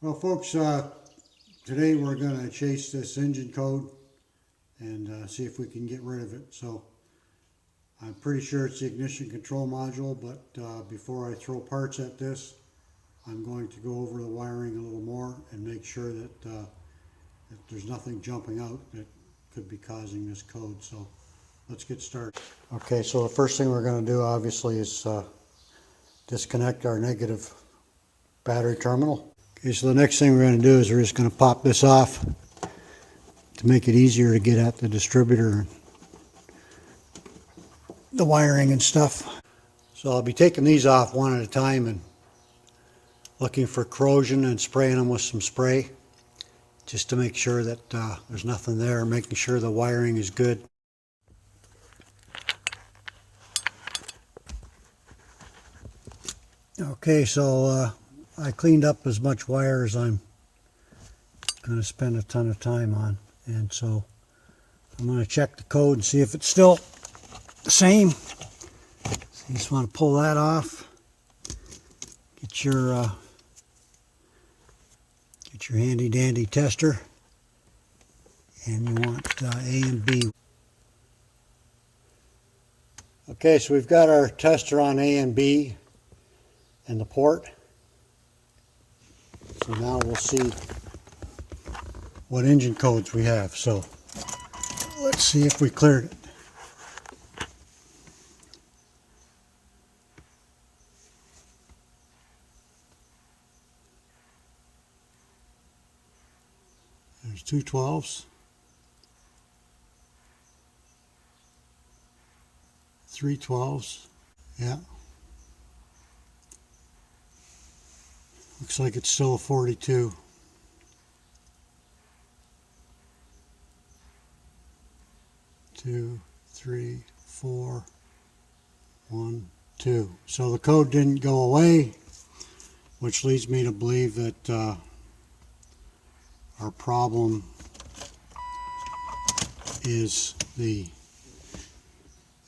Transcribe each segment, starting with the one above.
Well, folks, today we're going to chase this engine code and see if we can get rid of it. So I'm pretty sure it's the ignition control module, but before I throw parts at this, I'm going to go over the wiring a little more and make sure that there's nothing jumping out that could be causing this code. So let's get started. Okay, so the first thing we're going to do obviously is disconnect our negative battery terminal. Okay, so the next thing we're going to do is we're just going to pop this off to make it easier to get at the distributor, the wiring and stuff. So I'll be taking these off one at a time and looking for corrosion and spraying them with some spray just to make sure that there's nothing there, making sure the wiring is good. Okay, so I cleaned up as much wire as I'm going to spend a ton of time on, and so I'm going to check the code and see if it's still the same. So you just want to pull that off, get your handy dandy tester, and you want A and B. Okay, so we've got our tester on A and B and the port. So now we'll see what engine codes we have. So let's see if we cleared it. There's two 12s, 3 12s, yeah. Looks like it's still a 42. Two, three, four, 1, 2. So the code didn't go away, which leads me to believe that our problem is the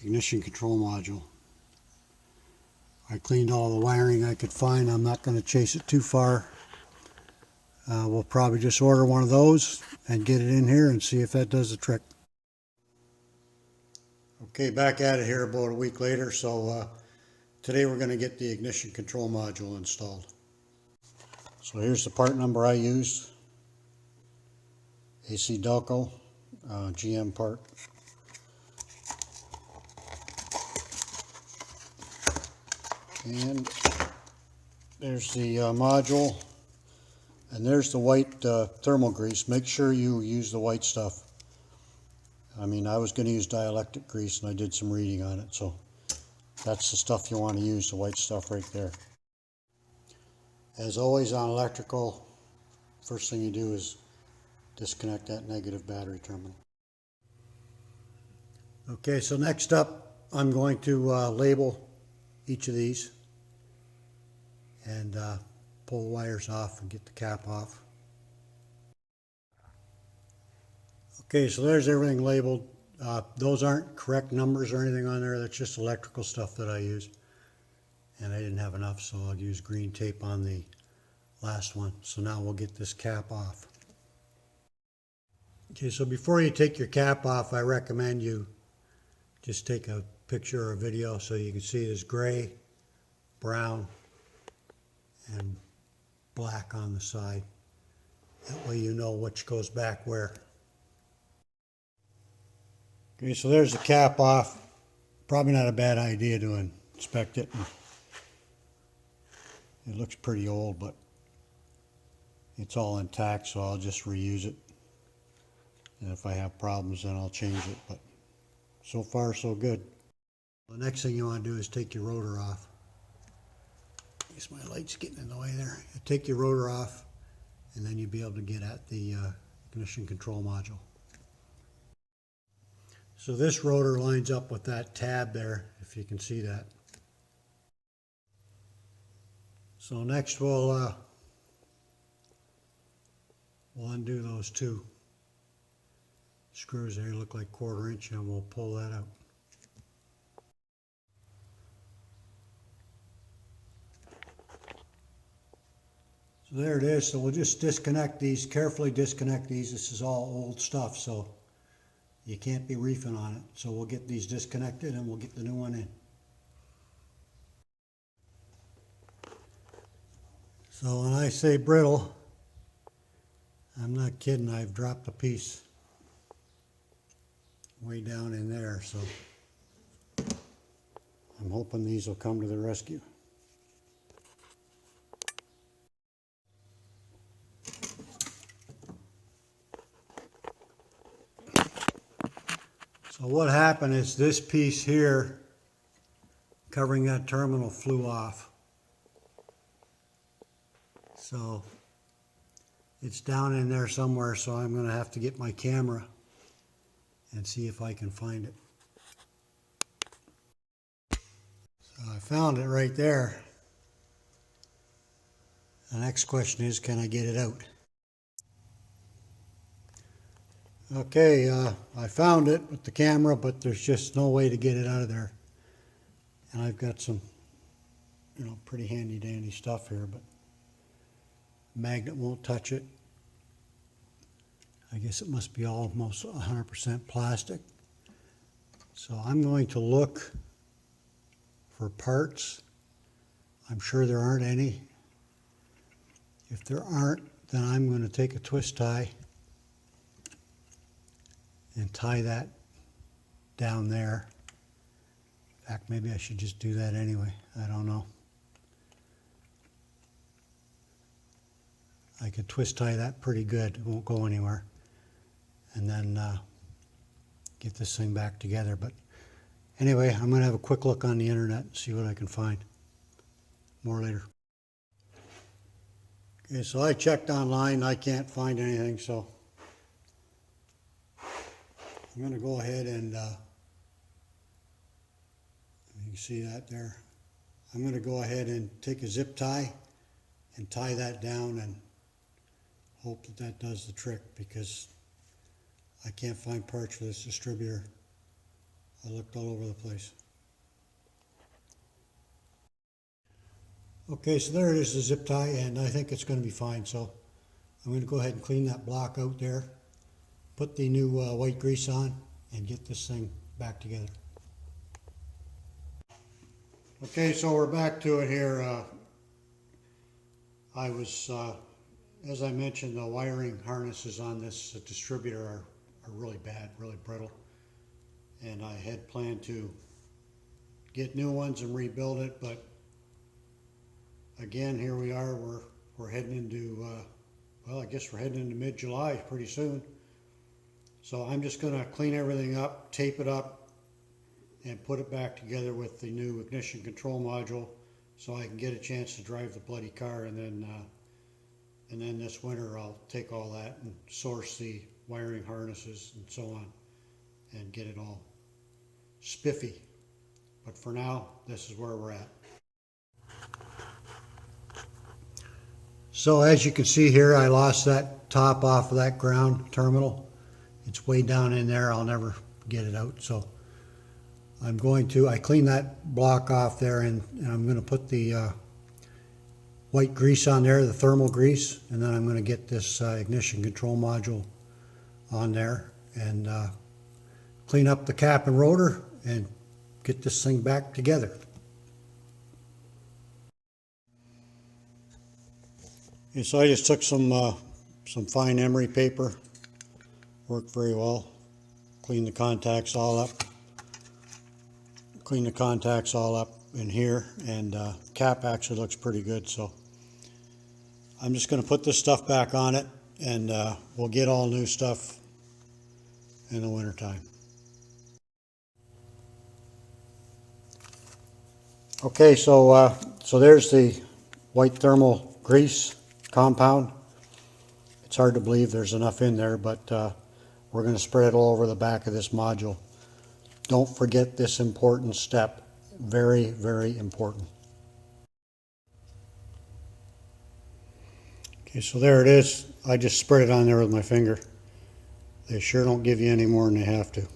ignition control module. I cleaned all the wiring I could find. I'm not going to chase it too far. We'll probably just order one of those and get it in here and see if that does the trick. Okay, back at it here about a week later. So today we're going to get the ignition control module installed. So here's the part number I used. AC Delco, GM part. And there's the module, and there's the white thermal grease. Make sure you use the white stuff. I mean, I was going to use dielectric grease, and I did some reading on it, so that's the stuff you want to use, the white stuff right there. As always on electrical, first thing you do is disconnect that negative battery terminal. Okay, so next up, I'm going to label each of these and pull the wires off and get the cap off. Okay, so there's everything labeled. Those aren't correct numbers or anything on there. That's just electrical stuff that I use. And I didn't have enough, so I'll use green tape on the last one. So now we'll get this cap off. Okay, so before you take your cap off, I recommend you just take a picture or a video so you can see it is gray, brown, and black on the side. That way you know which goes back where. Okay, so there's the cap off. Probably not a bad idea to inspect it. It looks pretty old, but it's all intact, so I'll just reuse it. And if I have problems, then I'll change it. But so far, so good. The next thing you want to do is take your rotor off. I guess my light's getting in the way there. You take your rotor off, and then you'll be able to get at the ignition control module. So this rotor lines up with that tab there, if you can see that. So next we'll undo those two screws there, look like 1/4 inch, and we'll pull that out. So there it is. So we'll just disconnect these, carefully disconnect these. This is all old stuff, so you can't be reefing on it. So we'll get these disconnected and we'll get the new one in. So when I say brittle, I'm not kidding. I've dropped a piece way down in there, so I'm hoping these will come to the rescue. So what happened is this piece here covering that terminal flew off. So it's down in there somewhere, so I'm going to have to get my camera and see if I can find it. So I found it right there. The next question is, can I get it out? Okay, I found it with the camera, but there's just no way to get it out of there. And I've got some, pretty handy dandy stuff here, but magnet won't touch it. I guess it must be almost 100% plastic. So I'm going to look for parts. I'm sure there aren't any. If there aren't, then I'm going to take a twist tie and tie that down there. In fact, maybe I should just do that anyway. I don't know. I could twist tie that pretty good. It won't go anywhere. And then get this thing back together. But anyway, I'm going to have a quick look on the internet and see what I can find. More later. Okay, so I checked online. I can't find anything, so I'm going to go ahead and, you can see that there. I'm going to go ahead and take a zip tie and tie that down and hope that that does the trick, because I can't find parts for this distributor. I looked all over the place. Okay, so there it is, the zip tie, and I think it's going to be fine. So I'm going to go ahead and clean that block out there, put the new white grease on, and get this thing back together. Okay, so we're back to it here. I was, as I mentioned, the wiring harnesses on this distributor are really bad, really brittle. And I had planned to get new ones and rebuild it, but again, here we are. We're heading into, well, I guess we're heading into mid-July pretty soon. So I'm just going to clean everything up, tape it up, and put it back together with the new ignition control module, so I can get a chance to drive the bloody car. And then this winter I'll take all that and source the wiring harnesses and so on and get it all spiffy. But for now, this is where we're at. So as you can see here, I lost that top off of that ground terminal. It's way down in there. I'll never get it out. So I'm going to, I cleaned that block off there, and I'm going to put the white grease on there, the thermal grease, and then I'm going to get this ignition control module on there and clean up the cap and rotor and get this thing back together. And so I just took some fine emery paper, worked very well, cleaned the contacts all up, in here, and cap actually looks pretty good. So I'm just going to put this stuff back on it, and we'll get all new stuff in the wintertime. Okay, so there's the white thermal grease compound. It's hard to believe there's enough in there, but we're going to spread it all over the back of this module. Don't forget this important step. Very, very important. Okay, so there it is. I just spread it on there with my finger. They sure don't give you any more than they have to.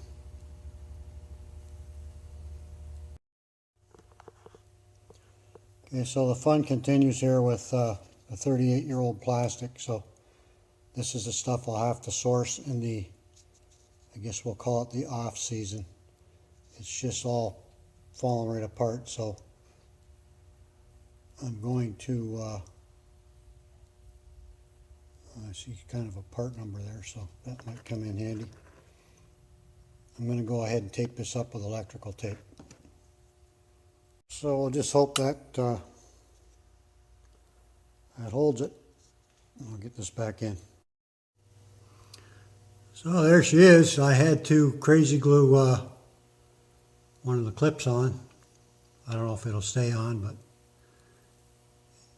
Okay, so the fun continues here with a 38-year-old plastic. So this is the stuff I'll have to source in the, I guess we'll call it the off season. It's just all falling right apart. So I'm going to, I see kind of a part number there, so that might come in handy. I'm going to go ahead and tape this up with electrical tape. So we'll just hope that that holds it. I'll get this back in. So there she is. I had to crazy glue one of the clips on. I don't know if it'll stay on, but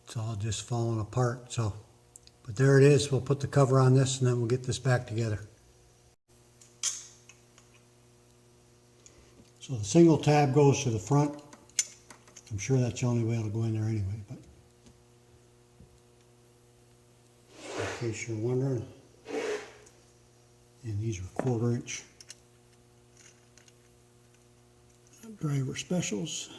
it's all just falling apart. So, but there it is. We'll put the cover on this and then we'll get this back together. So the single tab goes to the front. I'm sure that's the only way it'll go in there anyway, but in case you're wondering. And these are 1/4 inch driver specials.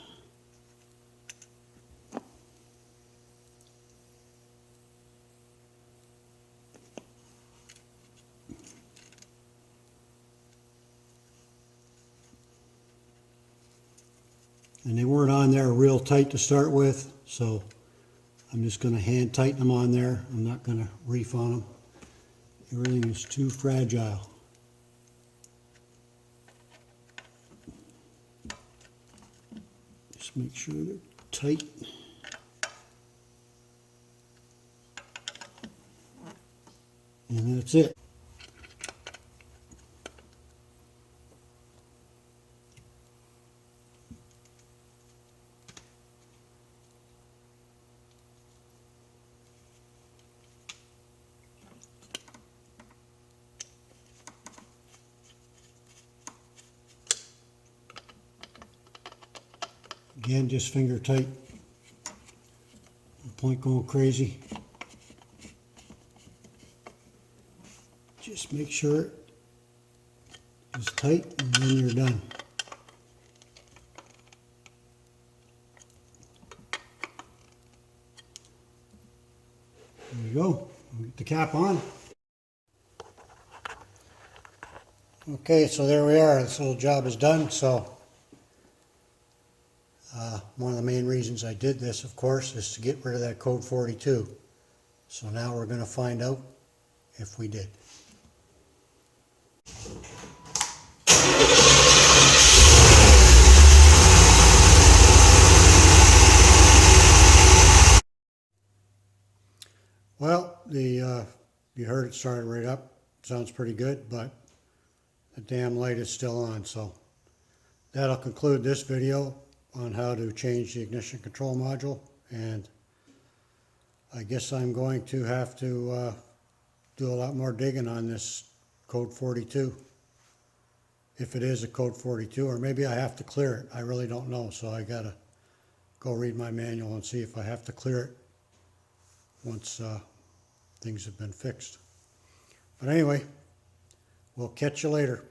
And they weren't on there real tight to start with, so I'm just going to hand tighten them on there. I'm not going to reef on them. Everything is too fragile. Just make sure they're tight. And that's it. Again, just finger tight. No point going crazy. Just make sure it's tight and then you're done. There you go. Get the cap on. Okay, so there we are. This little job is done. So one of the main reasons I did this, of course, is to get rid of that code 42. So now we're going to find out if we did. Well, you heard it started right up. Sounds pretty good, but the damn light is still on. So that'll conclude this video on how to change the ignition control module, and I guess I'm going to have to do a lot more digging on this code 42, if it is a code 42, or maybe I have to clear it. I really don't know, so I gotta go read my manual and see if I have to clear it once things have been fixed. But anyway, we'll catch you later.